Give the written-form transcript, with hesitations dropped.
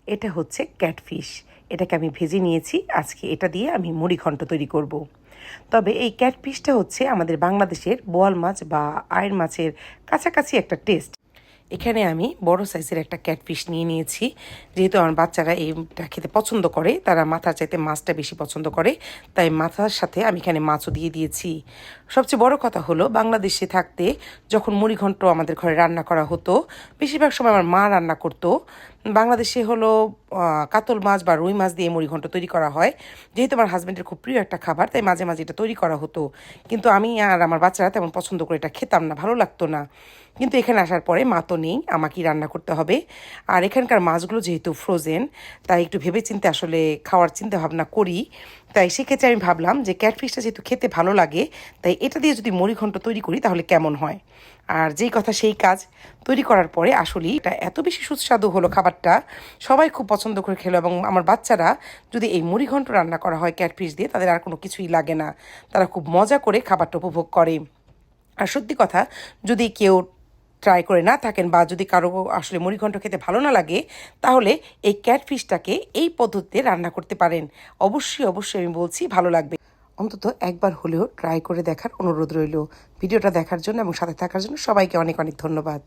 এটা হচ্ছে ক্যাটফিশ। এটাকে আমি ভেজে নিয়েছি। আজকে এটা দিয়ে আমি মুড়িঘণ্ট তৈরি করব। তবে এই ক্যাটফিশটা হচ্ছে আমাদের বাংলাদেশের বোয়াল মাছ বা আয়ের মাছের কাছাকাছি একটা টেস্ট। এখানে আমি বড় সাইজের একটা ক্যাটফিশ নিয়ে নিয়েছি। যেহেতু আমার বাচ্চারা এইটা খেতে পছন্দ করে, তারা মাথার চাইতে মাছটা বেশি পছন্দ করে, তাই মাথার সাথে আমি এখানে মাছও দিয়ে দিয়েছি। সবচেয়ে বড় কথা হলো, বাংলাদেশে থাকতে যখন মুড়িঘণ্ট আমাদের ঘরে রান্না করা হতো, বেশিরভাগ সময় আমার মা রান্না করতো। বাংলাদেশে হলো কাতল মাছ বা রুই মাছ দিয়ে মুড়িঘণ্ট তৈরি করা হয়। যেহেতু আমার হাজব্যান্ডের খুব প্রিয় একটা খাবার, তাই মাঝে মাঝে এটা তৈরি করা হতো। কিন্তু আমি আর আমার বাচ্চারা তেমন পছন্দ করে এটা খেতাম না, ভালো লাগতো না। কিন্তু এখানে আসার পরে মা তো নেই, আমাকেই রান্না করতে হবে। আর এখানকার মাছগুলো যেহেতু ফ্রোজেন, তাই একটু ভেবেচিন্তে আসলে খাওয়ার চিন্তা ভাবনা করি। তাই সেক্ষেত্রে আমি ভাবলাম যে ক্যাটফিশটা যেহেতু খেতে ভালো লাগে, তাই এটা দিয়ে যদি মুড়িঘণ্ট তৈরি করি তাহলে কেমন হয়। আর যেই কথা সেই কাজ, তৈরি করার পরে আসলেই এটা এত বেশি সুস্বাদু হলো খাবারটা, সবাই খুব পছন্দ করে খেলো। এবং আমার বাচ্চারা, যদি এই মুড়িঘণ্ট রান্না করা হয় ক্যাটফিশ দিয়ে, তাদের আর কোনো কিছুই লাগে না, তারা খুব মজা করে খাবারটা উপভোগ করে। আর সত্যি কথা, যদি কেউ ট্রাই করে না থাকেন বা যদি কারো আসলে মুড়িঘণ্ট খেতে ভালো না লাগে, তাহলে এই ক্যাটফিশটাকে এই পদ্ধতিতে রান্না করতে পারেন। অবশ্যই অবশ্যই আমি বলছি ভালো লাগবে। অন্তত একবার হলেও ট্রাই করে দেখার অনুরোধ রইল। ভিডিওটা দেখার জন্য এবং সাথে থাকার জন্য সবাইকে অনেক অনেক ধন্যবাদ।